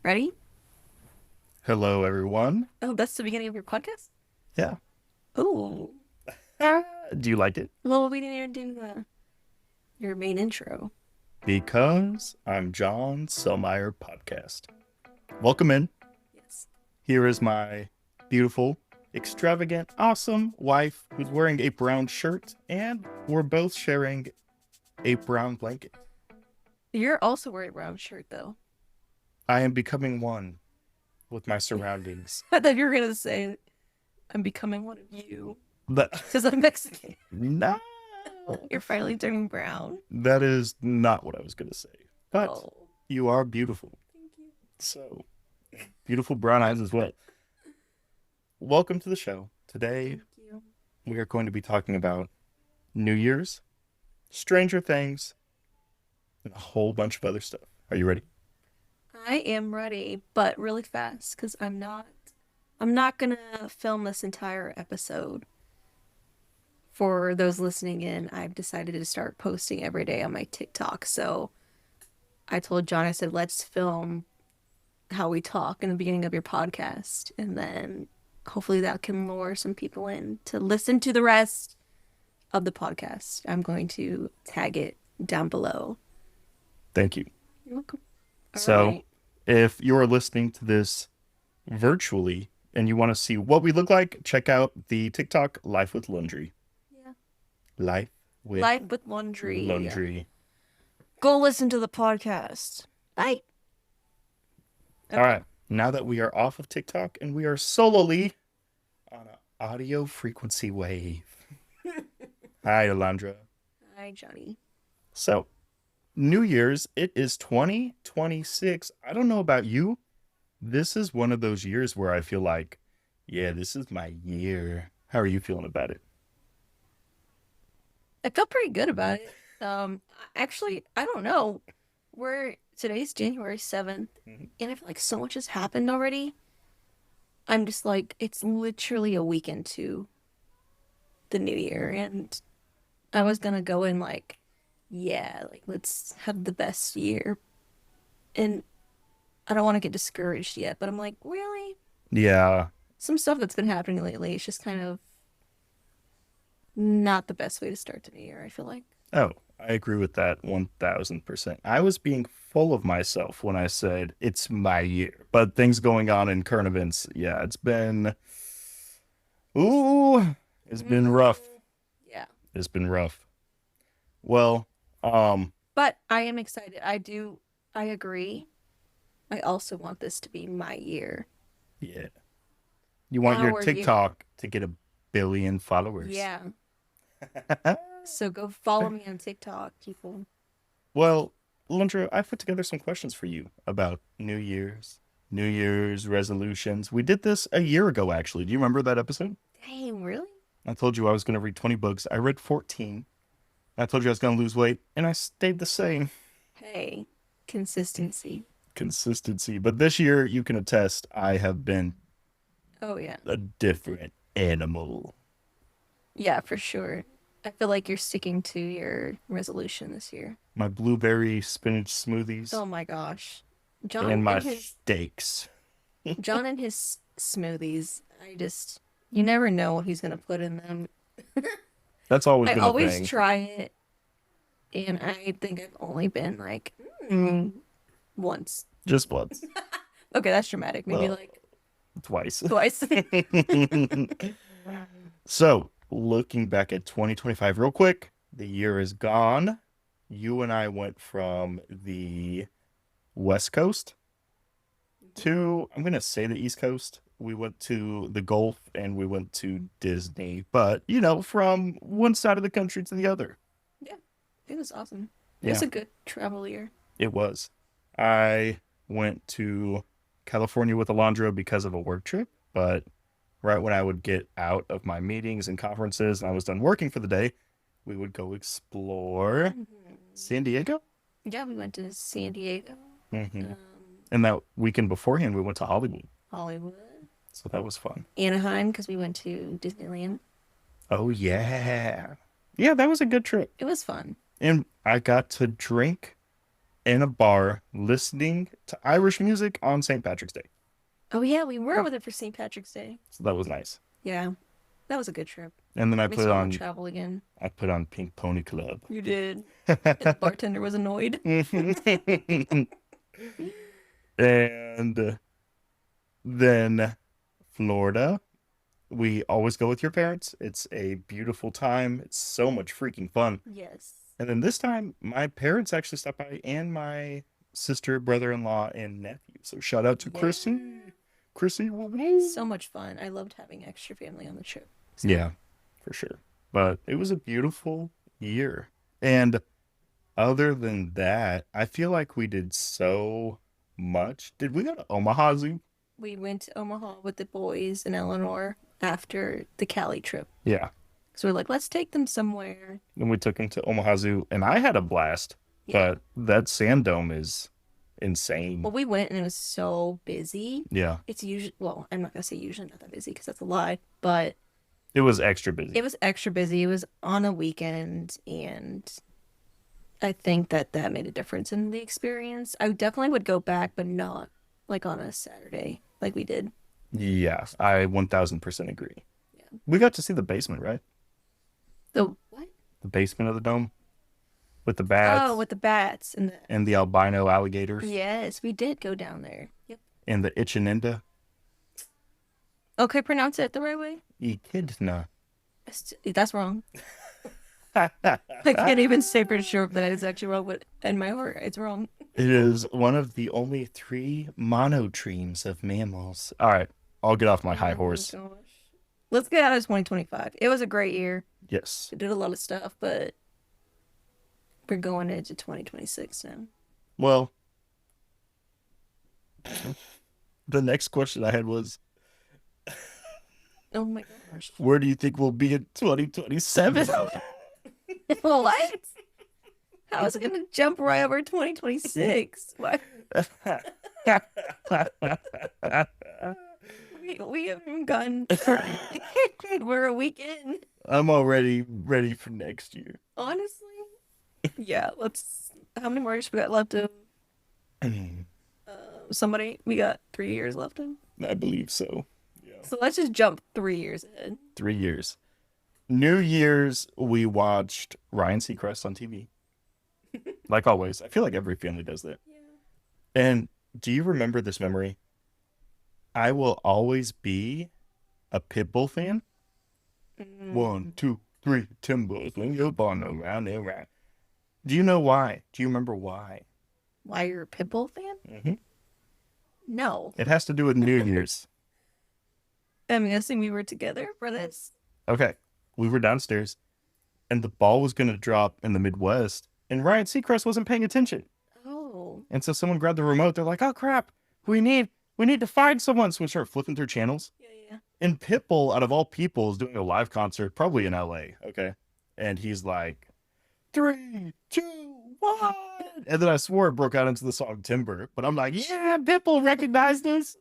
Ready? Hello, everyone. Oh, that's the beginning of your podcast? Yeah. Oh. Do you like it? Well, we didn't even do your main intro. Because I'm John Selmeyer Podcast. Welcome in. Yes. Here is my beautiful, extravagant, awesome wife who's wearing a brown shirt, and we're both sharing a brown blanket. You're also wearing a brown shirt, though. I am becoming one with my surroundings. I thought you were going to say, I'm becoming one of you. That, Because I'm Mexican. no, You're finally turning brown. that is not what I was going to say. But Oh. you are beautiful. Thank you. So, beautiful brown eyes as well. Welcome to the show. Today, Thank you. we are going to be talking about New Year's, Stranger Things, and a whole bunch of other stuff. Are you ready? I am ready, but really fast, because I'm not going to film this entire episode. For those listening in, I've decided to start posting every day on my TikTok. So I told John, I said, let's film how we talk in the beginning of your podcast. And then hopefully that can lure some people in to listen to the rest of the podcast. I'm going to tag it down below. Thank you. You're welcome. All So, right. if you're listening to this virtually and you want to see what we look like, check out the TikTok Life with Laundry. Yeah. Life with Life with laundry. Laundry. Go listen to the podcast. Bye. All right. Now that we are off of TikTok and we are solely on an audio frequency wave. Hi, Alondra. Hi, Johnny. So, New Year's, it is 2026. I don't know about you. This is one of those years where I feel like, yeah, this is my year. How are you feeling about it? I felt pretty good about it. Actually, I don't know. Today's January 7th, Mhm. and I feel like so much has happened already. I'm just like, it's literally a week into the new year, and I was gonna go in like, yeah, like let's have the best year. And I don't want to get discouraged yet, but I'm like, really? Yeah. Some stuff that's been happening lately, it's just kind of not the best way to start the new year, I feel like. Oh, I agree with that 1000%. I was being full of myself when I said it's my year. But things going on in current events, yeah, ooh, it's been rough. Yeah. It's been rough. Well, um, But I am excited. I agree. I also want this to be my year. yeah. You want your Our year. TikTok to get 1 billion followers. Yeah. So go follow me on TikTok, people. Well, Lundra, I put together some questions for you about New Year's resolutions. We did this a year ago, actually. Do you remember that episode? Dang, really? I told you I was going to read 20 books. I read 14. I told you I was going to lose weight, and I stayed the same. Hey, consistency. Consistency. But this year, you can attest, I have been Oh, yeah. a different animal. Yeah, for sure. I feel like you're sticking to your resolution this year. My blueberry spinach smoothies Oh my gosh. and my steaks. John and his smoothies. You never know what he's gonna put in them. That's always I been a always thing. try it, and I think I've only been like once. Just once. Okay, that's dramatic. Maybe Well, like twice. twice. So, looking back at 2025 real quick, the year is gone. You and I went from the West Coast to, I'm going to say the East Coast. We went to the Gulf and we went to Disney, but from one side of the country to the other. Yeah, it was awesome. It was Yeah, a good travel year. it was. I went to California with Alondra because of a work trip, but right when I would get out of my meetings and conferences and I was done working for the day, we would go explore San Diego. Yeah, we went to San Diego, hmm um, And that weekend beforehand, we went to Hollywood. Hollywood, So that was fun. Anaheim, because we went to Disneyland. Oh, yeah. Yeah, that was a good trip. It was fun. And I got to drink in a bar listening to Irish music on St. Patrick's Day. Oh yeah, we were with it for St. Patrick's Day. So that was nice. Yeah, that was a good trip. And then Makes me want to travel again. I put on Pink Pony Club. You did. And the bartender was annoyed. And then Florida. We always go with your parents. It's a beautiful time. It's so much freaking fun. Yes. And then this time, my parents actually stopped by and my sister, brother-in-law, and nephew. So shout out to Krissy. Krissy. Woo-woo. So much fun. I loved having extra family on the trip. So. Yeah, for sure. But it was a beautiful year. And other than that, I feel like we did so much. Did we go to Omaha Zoo? We went to Omaha with the boys and Eleanor after the Cali trip. Yeah. So we're like, let's take them somewhere. And we took them to Omaha Zoo, and I had a blast. Yeah. But that sand dome is insane. Well, we went and it was so busy. Yeah. It's usually, well, I'm not going to say usually not that busy because that's a lie, but it was extra busy. It was extra busy. It was on a weekend, and I think that that made a difference in the experience. I definitely would go back, but not like on a Saturday like we did. Yeah, I 1000% agree. Yeah. We got to see the basement, right? The what? The basement of the dome with the bats. Oh, with the bats and the albino alligators. Yes, we did go down there. Yep. And the Ichinenda. Okay, pronounce it the right way. Echidna. That's wrong. I can't even say for sure if that is actually wrong, but in my heart, it's wrong. It is one of the only 3 monotremes of mammals. All right, I'll get off my high horse. Gosh. Let's get out of 2025. It was a great year. Yes. We did a lot of stuff, but we're going into 2026 now. Well, the next question I had was, oh my gosh. where do you think we'll be in 2027? What? How is it going to jump right over 2026? What? we haven't gotten. We're a week in. I'm already ready for next year. Honestly? Yeah, let's. How many more years we got left of? We got 3 years left of? I believe so. Yeah. So let's just jump 3 years ahead. 3 years. New Year's, we watched Ryan Seacrest on TV. Like always. I feel like every family does that. Yeah. And do you remember this memory? I will always be a Pitbull fan. 1, 2, 3, Timbo, swing your ball around and around. Do you know why? Do you remember why? Why you're a Pitbull fan? Mm-hmm. No. It has to do with New Year's. I'm guessing we were together for this. Okay. We were downstairs, and the ball was going to drop in the Midwest, and Ryan Seacrest wasn't paying attention. Oh. And so someone grabbed the remote. They're like, oh, crap. We need to find someone. So we start flipping through channels. Yeah. And Pitbull, out of all people, is doing a live concert, probably in LA. Okay. And he's like, 3, 2, 1. And then I swore it broke out into the song Timber. But I'm like, yeah, Pitbull recognized this.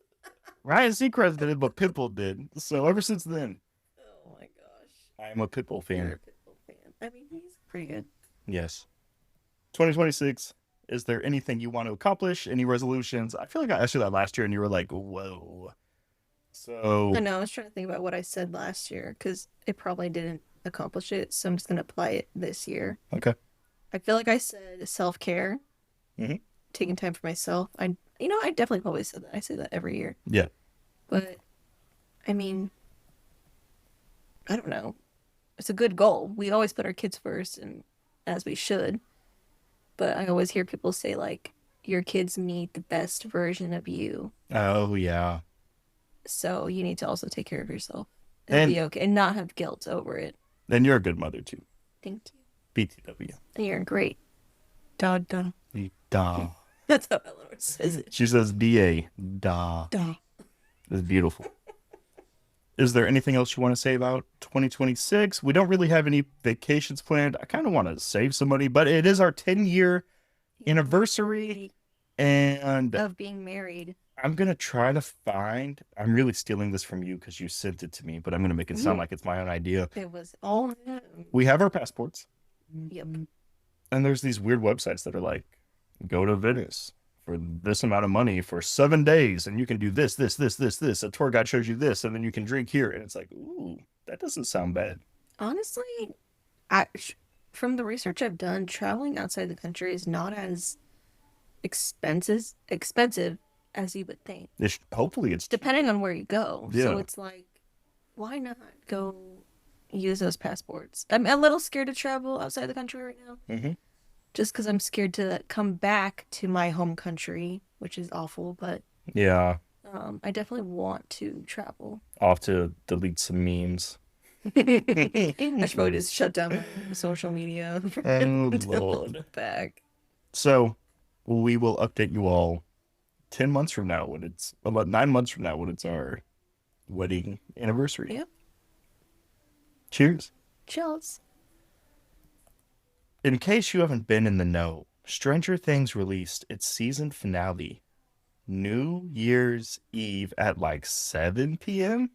Ryan Seacrest did it, but Pitbull did. So ever since then, Oh my gosh. I'm a Pitbull fan. You're a Pitbull fan. I mean, he's pretty good. Yes. 2026. Is there anything you want to accomplish? Any resolutions? I feel like I asked you that last year and you were like, whoa. So. I know. I was trying to think about what I said last year because it probably didn't accomplish it. So I'm just going to apply it this year. Okay. I feel like I said self-care, taking time for myself. I definitely probably said that. I say that every year. Yeah. But, I mean, I don't know. It's a good goal. We always put our kids first, and as we should. But I always hear people say, like, your kids need the best version of you. Oh, yeah. So you need to also take care of yourself and be okay and not have guilt over it. Then you're a good mother, too. Thank you. BTW. And you're great. Da. Da. That's how Eleanor says it. She says DA. Da. Da. It's beautiful. Is there anything else you want to say about 2026? We don't really have any vacations planned. I kind of want to save some money, but it is our 10-year anniversary and of being married. I'm going to try to find, I'm really stealing this from you because you sent it to me, but I'm going to make it sound like it's my own idea. It was all him. We have our passports. Yep. And there's these weird websites that are like, go to Venice for this amount of money for 7 days, and you can do this, this, this, this, this. A tour guide shows you this, and then you can drink here. And it's like, ooh, that doesn't sound bad. Honestly, I from the research I've done, traveling outside the country is not as expensive as you would think, Hopefully it's depending on where you go. So yeah. it's like, why not go use those passports? I'm a little scared to travel outside the country right now, Hmm. just because I'm scared to come back to my home country, which is awful. But Yeah. I definitely want to travel. Off to delete some memes. I should probably just shut down my social media Oh until I'm Lord. back. So we will update you all 10 months from now when it's about 9 months from now when it's our wedding anniversary. Yep. Cheers. Chills. In case you haven't been in the know, Stranger Things released its season finale New Year's Eve at like 7 p.m.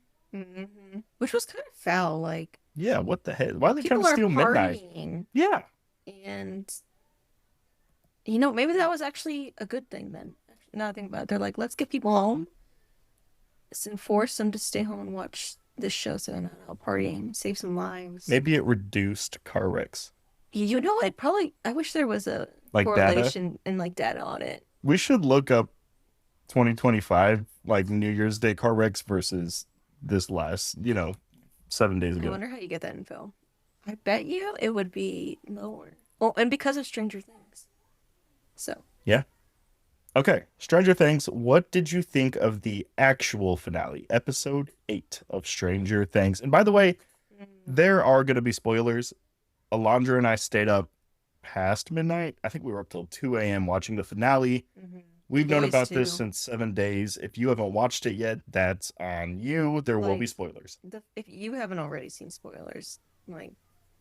Which was kind of foul. Like, Yeah, what the heck? Why are they trying people to are steal midnight? partying, Yeah. and maybe that was actually a good thing then. Now I think about it, they're like, let's get people home and force them to stay home and watch this show so they're not out partying, save some lives. Maybe it reduced car wrecks. You know, it probably, I wish there was a Like data. correlation and like data on it. We should look up 2025, like New Year's Day car wrecks versus this last, 7 days I ago. wonder how you get that info. I bet you it would be lower. Well, and because of Stranger Things. So, Yeah. Okay. Stranger Things, what did you think of the actual finale, episode 8 of Stranger Things? And by the way, there are going to be spoilers. Alondra and I stayed up past midnight. I think we were up till 2 a.m. watching the finale. We've known boys about this too. since 7 days. If you haven't watched it yet, that's on you. There will be Like, spoilers. if you haven't already seen spoilers, like,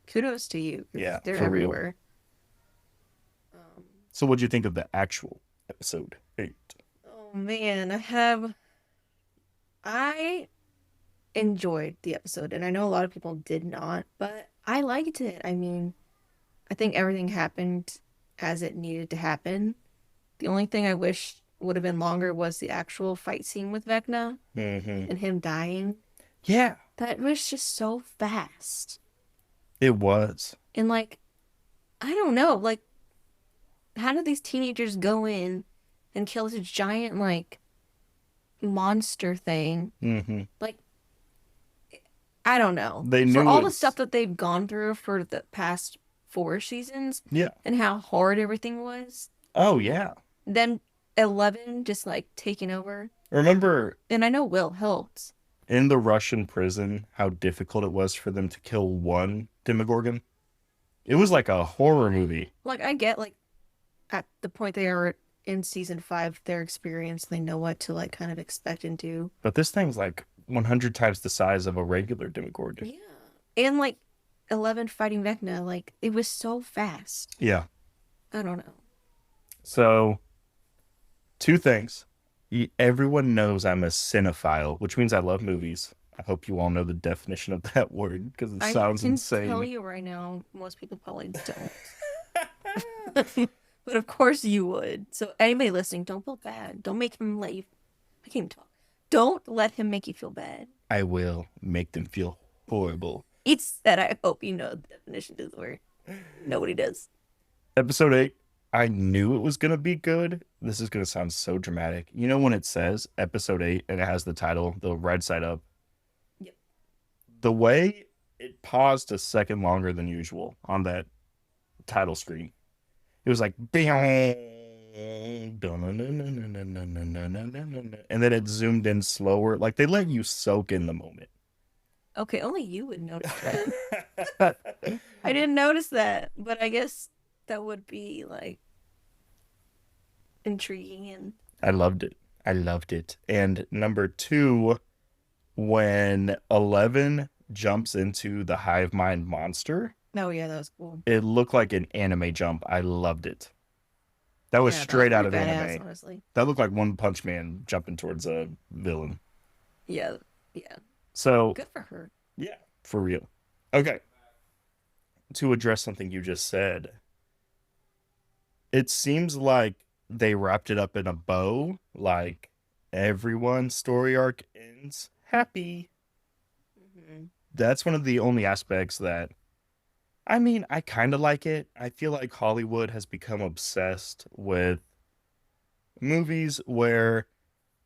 kudos to you. 'Cause Yeah, they're for real. everywhere. Um, So, what'd you think of the actual episode 8? oh man, I enjoyed the episode, and I know a lot of people did not, but I liked it. I mean, I think everything happened as it needed to happen. The only thing I wish would have been longer was the actual fight scene with Vecna Mm-hmm. and him dying. Yeah, That was just so fast. it was. And like, I don't know, like, how did these teenagers go in and kill this giant, like, monster thing? Mm-hmm. Like, I don't know. They For knew all the stuff it's. that they've gone through for the past 4 seasons Yeah. and how hard everything was, Oh, yeah. then 11 just like taking over. Remember And I know Will helped. in the Russian prison how difficult it was for them to kill one Demogorgon? It was like a horror movie. Like, I get, like, at the point they are in season 5, their experience, they know what to, like, kind of expect and do. But this thing's like 100 times the size of a regular Demogorgon. Yeah. And, like, 11 fighting Vecna, like, it was so fast. Yeah. I don't know. So, two things. Everyone knows I'm a cinephile, which means I love movies. I hope you all know the definition of that word because it I sounds can tell insane. you right now, most people probably don't. But of course you would. So anybody listening, don't feel bad. Don't make him let you. I can't even talk. Don't let him make you feel bad. I will make them feel horrible. It's that I hope you know the definition of the word. Nobody does. Episode 8, I knew it was going to be good. This is going to sound so dramatic. You know when it says episode 8 and it has the title, the right side up? Yep. The way it paused a second longer than usual on that title screen. It was like, and then it zoomed in slower. Like they let you soak in the moment. Okay, only you would notice that. I didn't notice that, but I guess that would be like intriguing and I loved it. I loved it. And number 2, when 11 jumps into the hive mind monster, oh yeah, that was cool. it looked like an anime jump. I loved it. That was Yeah, that straight out pretty of badass, anime. honestly. That looked like One Punch Man jumping towards a villain. Yeah, yeah. So, Good for her. yeah, for real. Okay. To address something you just said, It seems like they wrapped it up in a bow, like everyone's story arc ends happy. Hmm. That's one of the only aspects that, I mean, I kind of like it. I feel like Hollywood has become obsessed with movies where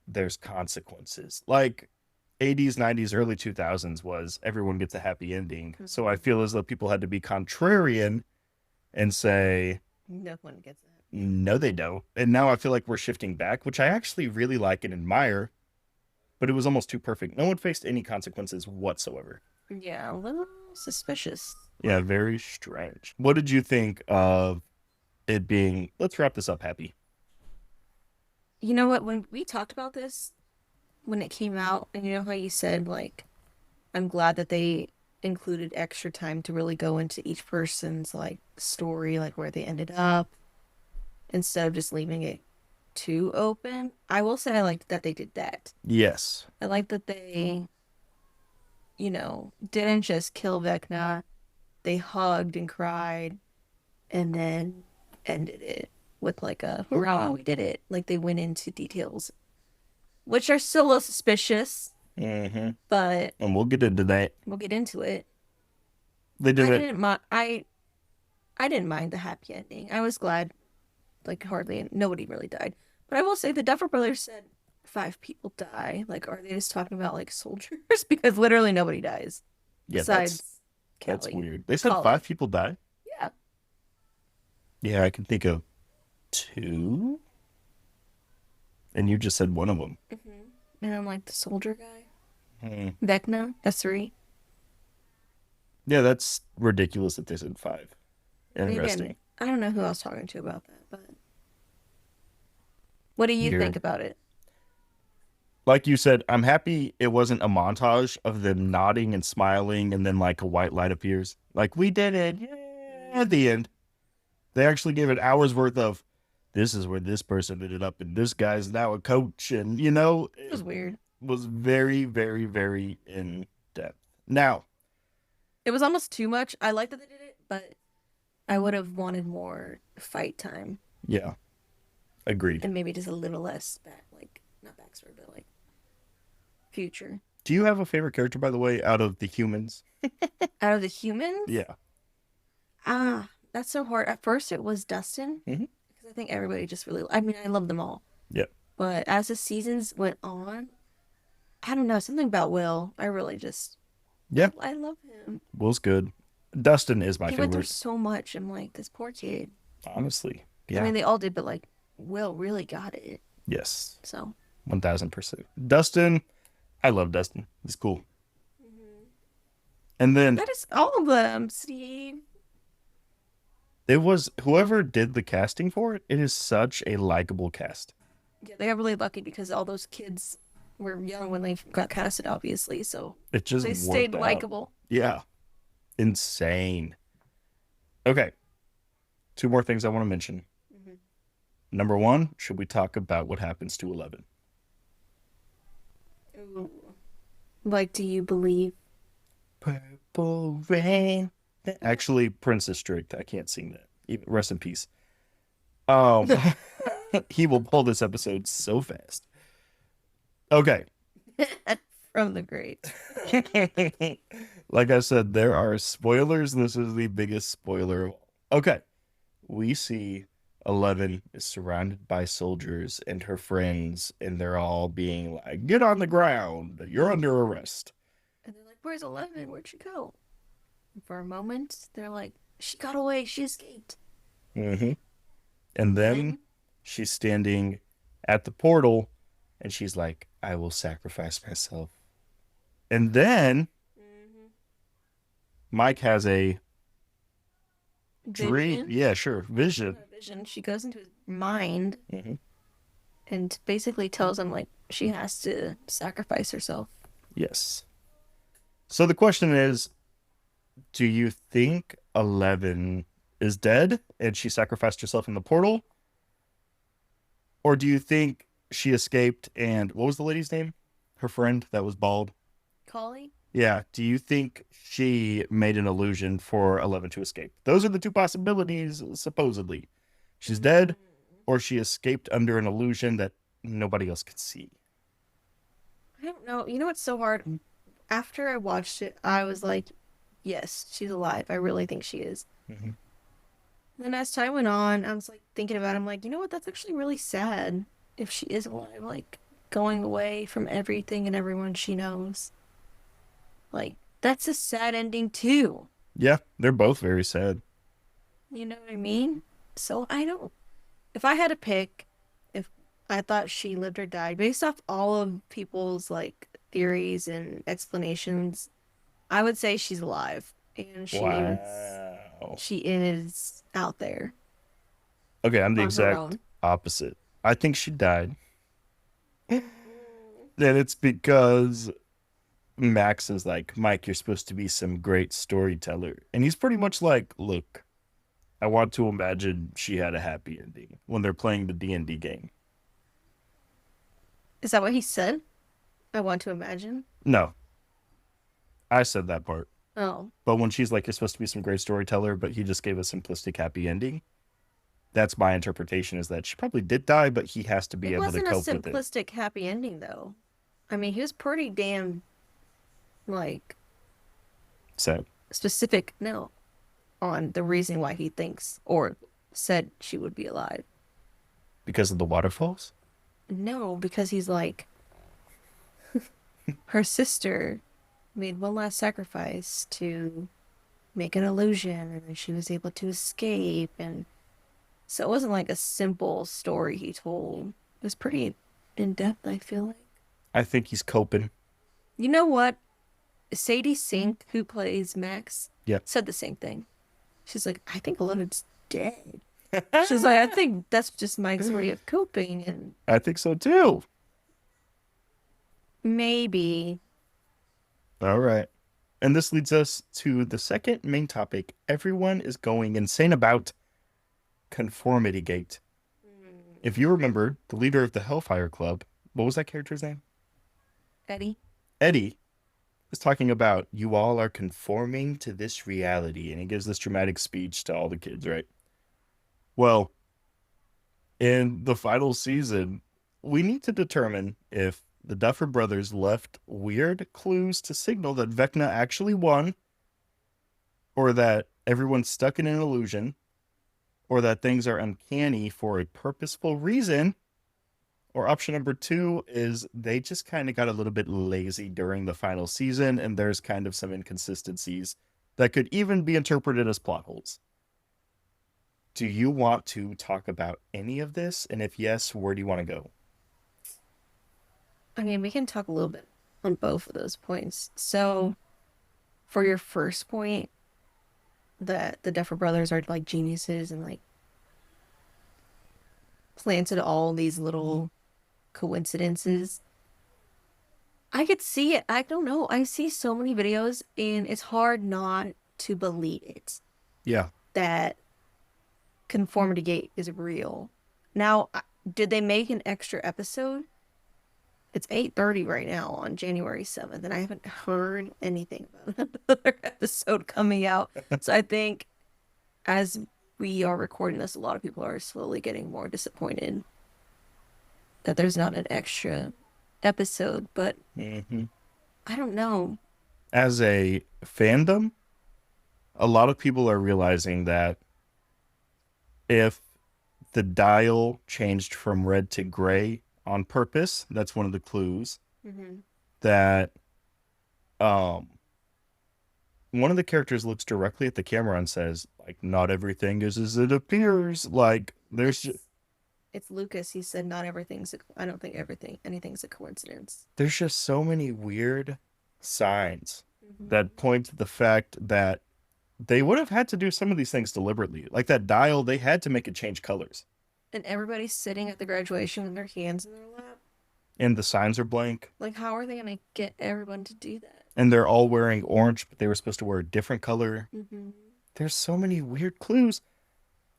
there's consequences. Like 80s, 90s, early 2000s was everyone gets a happy ending. So I Hmm. feel as though people had to be contrarian and say, No one gets a happy no, they don't. And now I feel like we're shifting back, which I actually really like and admire, but it was almost too perfect. No one faced any consequences whatsoever. ending. Yeah, a little suspicious. Yeah, very strange. What did you think of it being, let's wrap this up happy? You know what? When we talked about this, when it came out, and you know how you said, like, I'm glad that they included extra time to really go into each person's, like, story, like, where they ended up, instead of just leaving it too open. I will say I liked that they did that. Yes. I like that they, didn't just kill Vecna. They hugged and cried and then ended it with like a hurrah, we did it. Like they went into details, which are still a little suspicious, Mm-hmm. but And we'll get into that. we'll get into it. They did I it. didn't mind. I didn't mind the happy ending. I was glad. Like hardly nobody really died. But I will say the Duffer Brothers said 5 people die. Like, are they just talking about like soldiers? Because literally nobody dies Yeah, besides that's Kelly. weird. They said Colin. 5 people died. Yeah. Yeah, I can think of two, and you just said one of them. And I'm like the soldier guy. Hmm. Vecna, that's 3. Yeah, that's ridiculous that they said 5. And again, Interesting. I don't know who I was talking to about that, but what do you think Weird. about it? Like you said, I'm happy it wasn't a montage of them nodding and smiling, and then like a white light appears. Like we did it, yeah, at the end. They actually gave it hours worth of. This is where this person ended up, and this guy's now a coach, and It it was weird. was very, very, very in depth. Now, It was almost too much. I like that they did it, but I would have wanted more fight time yeah, agreed. and maybe just a little less like not backstory, but like future. Do you have a favorite character, by the way, out of the humans? Out of the humans, Yeah. that's so hard. At first, it was Dustin Hmm. because I think everybody just really. I mean, I love them all, Yeah. but as the seasons went on, I don't know something about Will. I really just Yeah. I love him. Will's good. Dustin is my He went through favorite, so much. I'm like this poor kid. honestly. I Yeah. mean, they all did, but like Will really got it. Yes. So 1000%. Dustin, I love Dustin. He's cool. And then that is all of them, Steve. it was whoever did the casting for it, it is such a likable cast. Yeah, they got really lucky because all those kids were young when they got casted, obviously. So It just they stayed worked out. likable. Yeah. Insane. Okay. 2 more things I want to mention. Mhm. Number 1, should we talk about what happens to 11? Ooh. Like, do you believe? Purple rain. Actually, Princess Strict. I can't sing that. Rest in peace. Um, he will pull this episode so fast. Okay. From the grave. Like I said, there are spoilers, and this is the biggest spoiler of all. Okay. We see 11 is surrounded by soldiers and her friends, and they're all being like, get on the ground. You're under arrest. And they're like, "Where's 11? Where'd she go?" And for a moment, they're like, "She got away. She escaped." Mm-hmm. And then Then, she's standing at the portal, and she's like, I will sacrifice myself. And then mhm, Mike has a dream. vision. Yeah, sure. Vision. A vision. She goes into his mind Hmm. and basically tells him like she has to sacrifice herself. Yes. So the question is, do you think 11 is dead and she sacrificed herself in the portal? Or do you think she escaped and what was the lady's name? Her friend that was bald? Collie? Yeah. Do you think she made an illusion for 11 to escape? Those are the 2 possibilities, supposedly. She's dead, or she escaped under an illusion that nobody else could see. I don't know. You know what's so hard? After I watched it, I was like, yes, she's alive. I really think she is. Mm-hmm. Then as time went on, I was like thinking about it. I'm like, you know what? That's actually really sad if she is alive, like going away from everything and everyone she knows. Like, that's a sad ending too. Yeah, they're both very sad. You know what I mean? So I don't. If I had to pick, if I thought she lived or died, based off all of people's like theories and explanations, I would say she's alive and Wow. she is out there Okay, I'm the on her exact own. opposite. I think she died. And it's because Max is like, Mike, you're supposed to be some great storyteller. And he's pretty much like, look, I want to imagine she had a happy ending when they're playing the D&D game. Is that what he said? I want to imagine. No, I said that part. Oh, But when she's like, you're supposed to be some great storyteller, but he just gave a simplistic happy ending. That's my interpretation, is that she probably did die, but he has to be it able to wasn't a cope with it. simplistic happy ending though. I mean, he was pretty damn like So, specific, no, on the reason why he thinks or said she would be alive. because of the waterfalls? No, because he's like her sister made one last sacrifice to make an illusion and then she was able to escape and so it wasn't like a simple story he told. It was pretty in depth, I feel like. I think he's coping. You know what? Sadie Sink, who plays Max, Yeah. said the same thing. She's like, I think Alondra's dead. She's like, I think that's just Mike's way of coping and I think so too. maybe. All right. And this leads us to the second main topic everyone is going insane about: Conformity Gate. If you remember, the leader of the Hellfire Club, what was that character's name? Eddie. Eddie is talking about, you all are conforming to this reality. And he gives this dramatic speech to all the kids, right? Well, in the final season, we need to determine if the Duffer Brothers left weird clues to signal that Vecna actually won, or that everyone's stuck in an illusion, or that things are uncanny for a purposeful reason, or option number two is they just kind of got a little bit lazy during the final season and there's kind of some inconsistencies that could even be interpreted as plot holes. Do you want to talk about any of this? And if yes, where do you want to go? I mean, we can talk a little bit on both of those points. So, for your first point, that the Duffer Brothers are like geniuses and like planted all these little coincidences. I could see it. I don't know. I see so many videos and it's hard not to believe it Yeah. that Conformity Gate is real. Now, did they make an extra episode? It's 8:30 right now on January 7th, and I haven't heard anything about another episode coming out. So I think as we are recording this, a lot of people are slowly getting more disappointed that there's not an extra episode, but Mm-hmm. I don't know. As a fandom, a lot of people are realizing that if the dial changed from red to gray on purpose, that's one of the clues Mm-hmm. that um one of the characters looks directly at the camera and says, like, not everything is as it appears. Like, It's Lucas. He said not everything's I don't think anything's a coincidence. there's just so many weird signs Mm-hmm. that point to the fact that they would have had to do some of these things deliberately. Like that dial, they had to make it change colors. And everybody's sitting at the graduation with their hands in their lap. And the signs are blank. Like, how are they gonna get everyone to do that? And they're all wearing orange, but they were supposed to wear a different color. Mm-hmm. There's so many weird clues.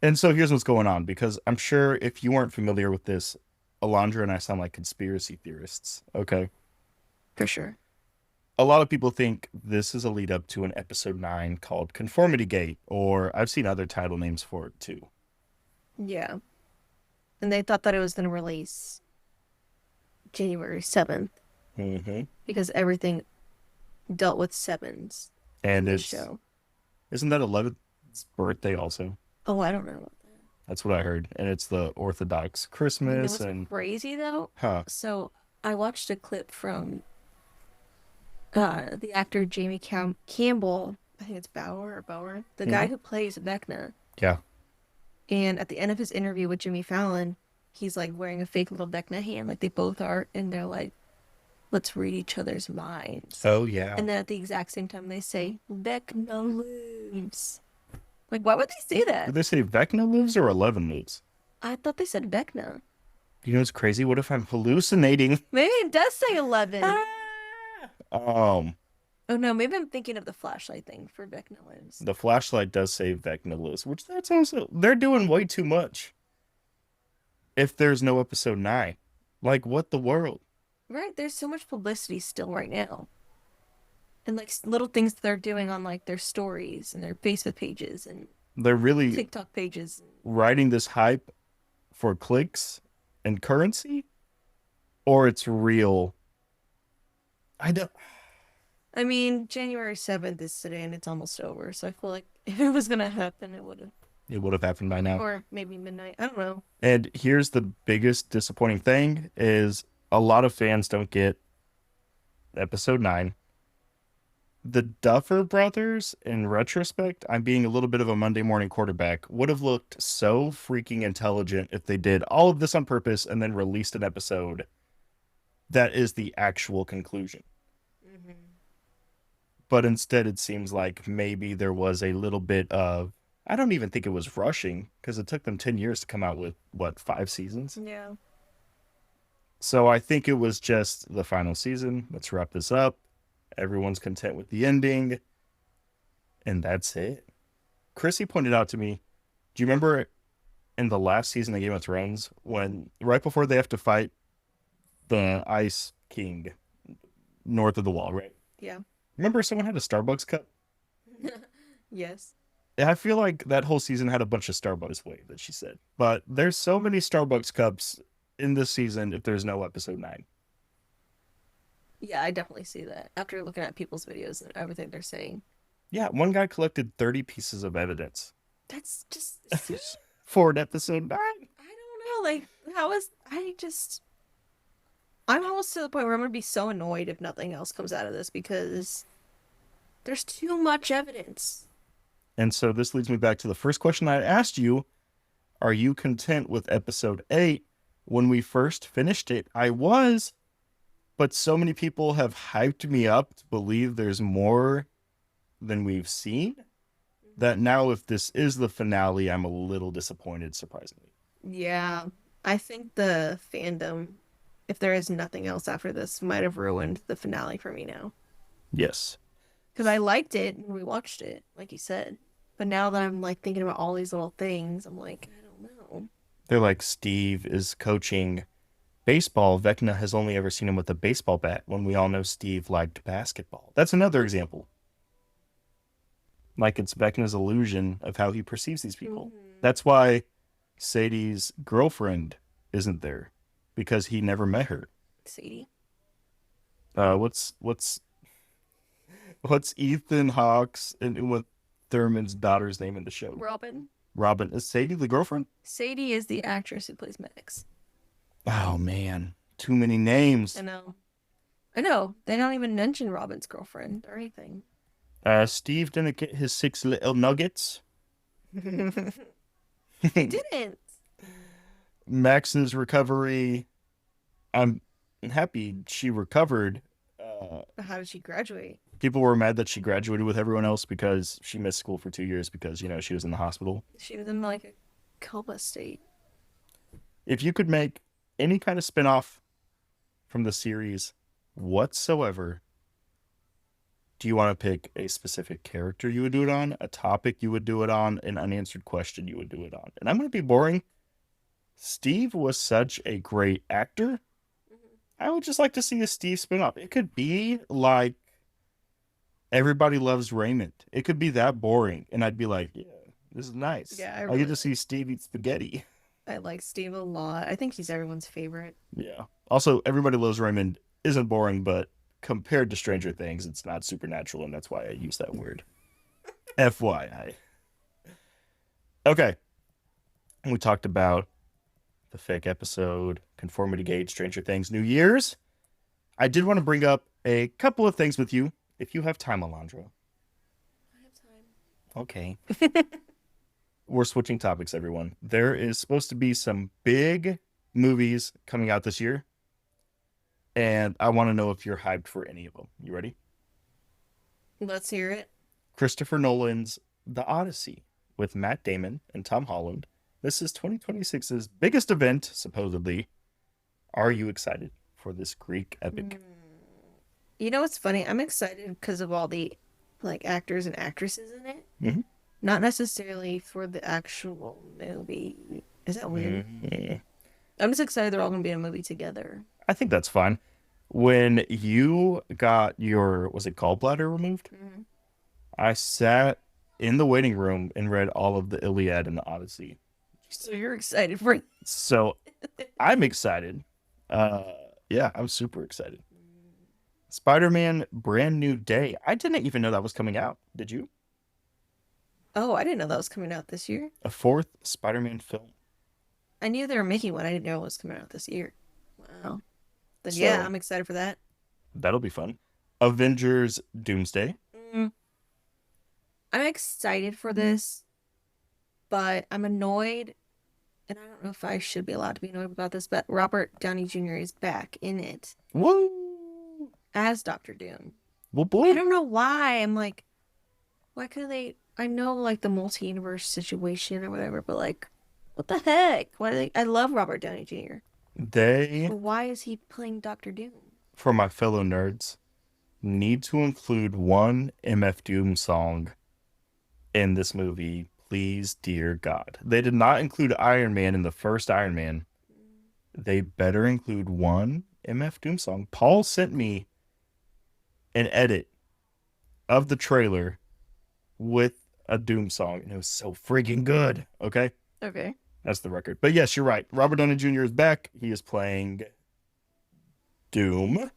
And so here's what's going on, because I'm sure if you weren't familiar with this, Alondra and I sound like conspiracy theorists. Okay. For sure. A lot of people think this is a lead up to an episode 9 called Conformity Gate, or I've seen other title names for it too. Yeah. And they thought that it was going to release January 7th Mm-hmm. because everything dealt with sevens And in the it's show. isn't that 11th birthday also? Oh, I don't know about that. That's what I heard. And it's the Orthodox You know Christmas what's and crazy though? huh. So I watched a clip from the actor Campbell. I think it's Bauer or Bower, the Hmm. guy who plays Vecna. Yeah. And at the end of his interview with Jimmy Fallon, he's like wearing a fake little Vecna hand, like they both are, and they're like, "Let's read each other's minds." Oh yeah. And then at the exact same time, they say, "Vecna lives." Like, why would they say Did that? they say Vecna lives or 11 lives? I thought they said Vecna. You know what's crazy? What if I'm hallucinating? Maybe it does say 11. Um, Oh no, maybe I'm thinking of the flashlight thing for Vecna lives. the flashlight does say Vecna lives, which that's also they're doing way too much. If there's no episode 9, like what the world? Right, there's so much publicity still right now. And like little things that they're doing on like their stories and their Facebook pages and They're really TikTok pages. riding this hype for clicks and currency, or it's real. I don't. I mean, January 7th is today and it's almost over. So I feel like if it was gonna happen, it would have. It would have happened by now. Or maybe midnight. I don't know. And here's the biggest disappointing thing is a lot of fans don't get episode 9. The Duffer Brothers, in retrospect, I'm being a little bit of a Monday morning quarterback, would have looked so freaking intelligent if they did all of this on purpose and then released an episode that is the actual conclusion. But instead, it seems like maybe there was a little bit of, I don't even think it was rushing because it took them 10 years to come out with, what, 5 seasons? Yeah. So I think it was just the final season. Let's wrap this up. Everyone's content with the ending. And that's it. Krissy pointed out to me, do you remember in the last season of Game of Thrones when right before they have to fight the Ice King north of the wall, right? Yeah. Remember someone had a Starbucks cup? Yes. I feel like that whole season had a bunch of Starbucks way that she said. But there's so many Starbucks cups in this season if there's no episode 9. Yeah, I definitely see that after looking at people's videos and everything they're saying. Yeah, one guy collected 30 pieces of evidence That's just see, for an episode 9. I don't know. Like, how is I'm almost to the point where I'm gonna be so annoyed if nothing else comes out of this because there's too much evidence. And so this leads me back to the first question I asked you. Are you content with episode 8? When we first finished it, I was, but so many people have hyped me up to believe there's more than we've seen that now if this is the finale, I'm a little disappointed, surprisingly. Yeah, I think the fandom, if there is nothing else after this, might have ruined the finale for me now. Yes. Because I liked it when we watched it, like you said. But now that I'm like thinking about all these little things, I'm like, I don't know. They're like, Steve is coaching baseball. Vecna has only ever seen him with a baseball bat when we all know Steve liked basketball. That's another example. Like it's Vecna's illusion of how he perceives these people. That's why Sadie's girlfriend isn't there because he never met her. Sadie? What's Ethan Hawke's and Uma Thurman's daughter's name in the show? Robin? Robin. Is Sadie the girlfriend? Sadie is the actress who plays Max. Oh man, too many names. I know. I know. They don't even mention Robin's girlfriend or anything. Steve didn't get his 6 little nuggets. He didn't. Max's recovery. I'm happy she recovered. How did she graduate? People were mad that she graduated with everyone else because she missed school for 2 years because, she was in the hospital. She was in like a coma state. If you could make any kind of spinoff from the series whatsoever, do you want to pick a specific character you would do it on, a topic you would do it on, an unanswered question you would do it on? And I'm going to be boring. Steve was such a great actor. I would just like to see a Steve spinoff. It could be like Everybody Loves Raymond. It could be that boring. And I'd be like, yeah, This is nice. Yeah, I I really get to see Steve eat spaghetti. I like Steve a lot. I think he's everyone's favorite. Yeah. Also, Everybody Loves Raymond isn't boring, but compared to Stranger Things, it's not supernatural, and that's why I use that word. FYI. Okay. We talked about the fake episode, Conformity Gate, Stranger Things, New Year's. I did want to bring up a couple of things with you, if you have time, Alondra. I Okay. have time. We're switching topics, everyone. There is supposed to be some big movies coming out this year, and I want to know if you're hyped for any of them. You ready? Let's hear it. Christopher Nolan's The Odyssey with Matt Damon and Tom Holland. This is 2026's biggest event, supposedly. Are you excited for this Greek epic? You know what's funny? I'm excited because of all the like actors and actresses in it. Mhm. Not necessarily for the actual movie. Is that weird? Mhm. I'm just excited they're all gonna be in a movie together. I think that's fine. When you got your, was it gallbladder removed? Mhm. I sat in the waiting room and read all of the Iliad and the Odyssey. So you're excited for So I'm excited. Uh, yeah, I'm super excited. Spider-Man Brand New Day. I didn't even know that was coming out. Did you? Oh, I didn't know that was coming out this year. A fourth Spider-Man film. I knew they were making one. I didn't know it was coming out this year. Wow. Then yeah, So I'm excited for that. that'll be fun. Avengers Doomsday. Mm, I'm excited for this, but I'm annoyed, and I don't know if I should be allowed to be annoyed about this, but Robert Downey Jr. is back in it Woo! as Doctor Doom. Well, I boy. don't know why. I'm like, why could they? I know like the multi-universe situation or whatever, but like, what the heck? Why? I love Robert Downey Jr. They, But why is he playing Doctor Doom? for my fellow nerds, need to include one MF Doom song in this movie. Please, dear God. They did not include Iron Man in the first Iron Man. They better include one MF Doom song. Paul sent me an edit of the trailer with a Doom song, and it was so freaking good. Okay, Okay. that's the record. But yes, you're right. Robert Downey Jr. is back. He is playing Doom,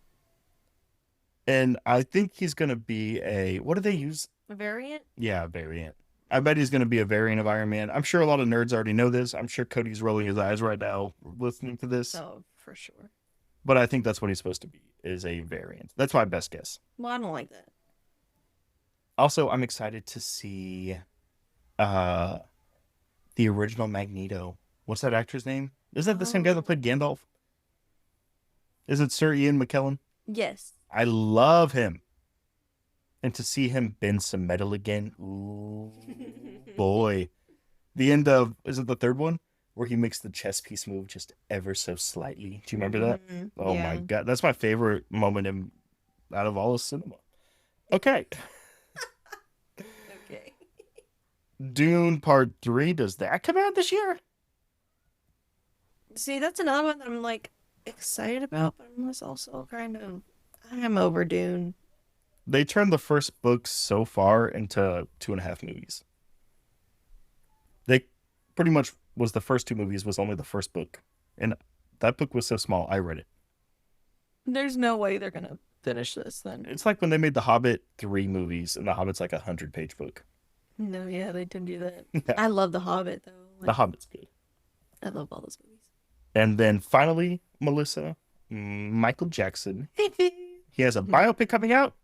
and I think he's gonna be a, what do they use? A variant? Yeah, a variant. I bet he's gonna be a variant of Iron Man. I'm sure a lot of nerds already know this. I'm sure Cody's rolling his eyes right now listening to this, Oh, for sure. but I think that's what he's supposed to be, is a variant. That's my best guess. Well, I don't like that. Also, I'm excited to see uh the original Magneto. What's that actor's name? Is that the same guy that played Gandalf? Is it Sir Ian McKellen? Yes. I love him. And to see him bend some metal again, ooh, boy. The end of, is it the third one? Where he makes the chess piece move just ever so slightly. Do you remember that? Mhm. Oh my Yeah. God. That's my favorite moment out of all of cinema. Okay. Okay. Dune Part 3, does that come out this year? See, that's another one that I'm like excited about, but I'm also kind of I am over Dune. They turned the first book so far into 2.5 movies. They pretty much was the first two movies was only the first book. And that book was so small, I read it. There's no way they're gonna finish this then. It's like when they made The Hobbit 3 movies, and The Hobbit's like a 100-page book. No, yeah, they didn't do that. Yeah. I love The Hobbit though. The Like, Hobbit's good. I love all those And then finally, Melissa, Michael Jackson. movies. He has a biopic coming out.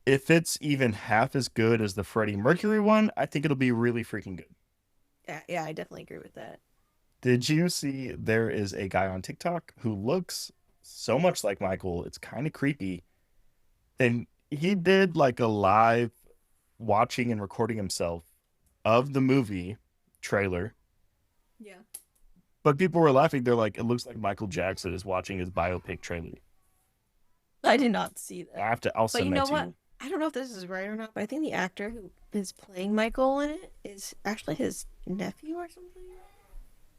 If it's even half as good as the Freddie Mercury one, I think it'll be really freaking good. Yeah, I definitely agree with that. Did you see there is a guy on TikTok who looks so much like Michael? It's kind of creepy. And he did like a live watching and recording himself of the movie trailer. Yeah. But people were laughing. They're like, it looks like Michael Jackson is watching his biopic trailer. I did not see that. I'll But send you that know to what? you. I don't know if this is right or not, but I think the actor who is playing Michael in it is actually his nephew or something.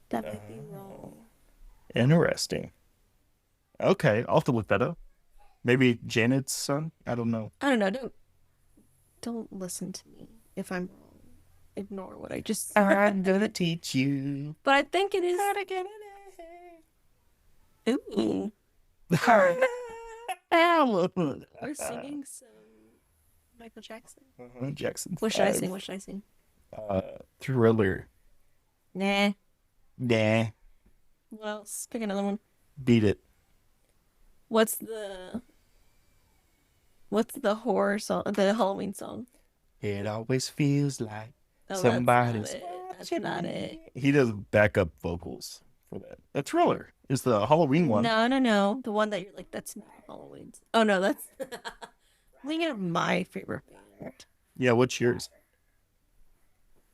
That might be wrong. Interesting. Okay, I'll have to look that up. Maybe Janet's son? I don't know. I don't know. Don't listen to me if I'm wrong. ignore what I just I'm gonna teach you. But I think it is. How to get Ooh. it. We're singing some Michael Jackson. Jackson What should I 5. sing? What should I sing? Thriller. Nah. Nah. What else? Pick another one. Beat it. What's the horror song? The Halloween song? It always feels like Oh, somebody's that's not it. That's watching not me. it. He does backup vocals for that. The Thriller is the Halloween one. No. The one that you're like, that's not Halloween. Oh no, that's I'm thinking of my favorite band. Yeah, what's yours?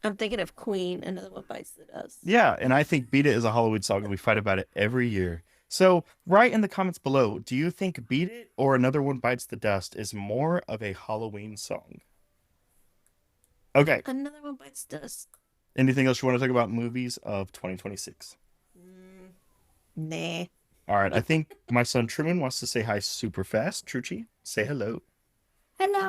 I'm thinking of Queen, Another One Bites the Dust. Yeah, and I think Beat It is a Halloween song, and we fight about it every year. So, write in the comments below, do you think Beat It or Another One Bites the Dust is more of a Halloween song? Okay. Another One Bites the Dust. Anything else you want to talk about movies of 2026? Nah. All right, I think my son Truman wants to say hi super fast. Truchi, say hello. Hello. Do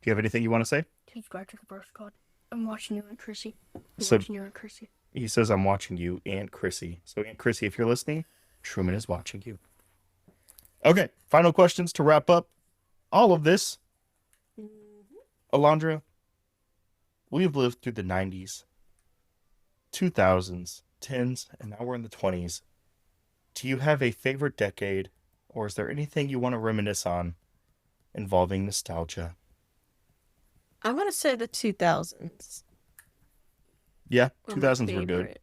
you have anything you want to say? Subscribe to the birth code. I'm watching you, Aunt Krissy. So- watching you, Aunt Krissy. He says, I'm watching you, Aunt Krissy. So, Aunt Krissy, if you're listening, Truman is watching you. Okay, final questions to wrap up all of this. Alondra, we've lived through the 90s, 2000s, 10s, and now we're in the 20s. Do you have a favorite decade, or is there anything you want to reminisce on involving nostalgia? I'm gonna say the 2000s. Yeah, were my 2000s were good. favorite.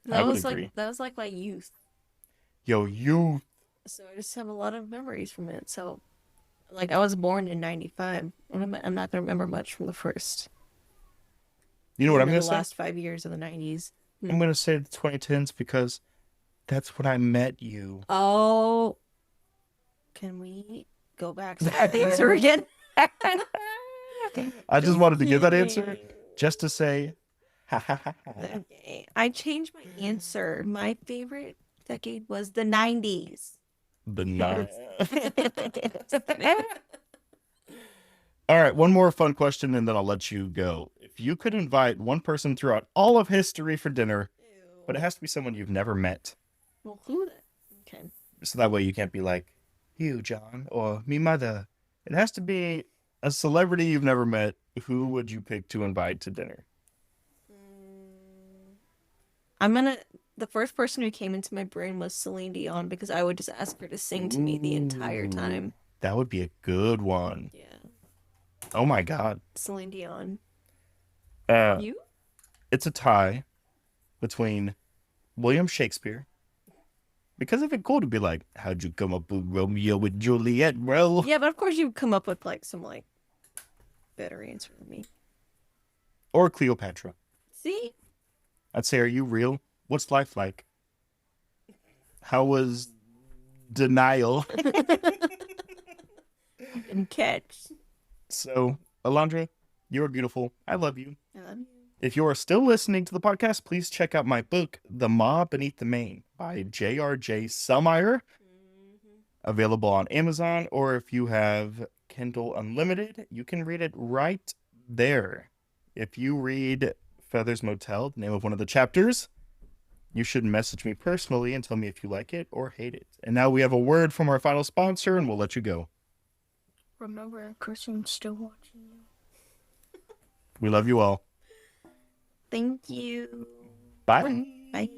I That would was agree. like my youth. Yo, you. So I just have a lot of memories from it. So, like, I was born in '95, and I'm not gonna remember much from the first. You know what I'm the going to say? last 5 years of the '90s. I'm going to say the 2010s because that's when I met you. Oh, can we go back to that answer again? I just wanted to give that answer just to say, ha ha ha ha. Okay. I changed my answer. My favorite decade was the '90s. The nine. All right, one more fun question and then I'll let you go. If you could invite one person throughout all of history for dinner, but it has to be someone you've never met. Well, who then? Okay. So that way you can't be like, you, John, or me, mother. It has to be a celebrity you've never met. Who would you pick to invite to dinner? The first person who came into my brain was Celine Dion because I would just ask her to sing to me the entire time. That would be a good one. Yeah. Oh my God. Celine Dion. Uh, You? it's a tie between William Shakespeare. Because it'd be cool to be like, how'd you come up with Romeo with Juliet, bro? Yeah, but of course you come up with like some like better answer than me. Or Cleopatra. See? I'd say, are you real? What's life like? How was denial? And catch. So, Alondra, you're beautiful. I love you. I love you. If you are still listening to the podcast, please check out my book, The Maw Beneath the Mane by J.R.J. Sellmeyer. Available on Amazon, or if you have Kindle Unlimited, you can read it right there. If you read Feathers Motel, the name of one of the chapters, you should message me personally and tell me if you like it or hate it. And now we have a word from our final sponsor, and we'll let you go. Remember, Kristen's still watching you. We love you all. Thank you. Bye. Bye.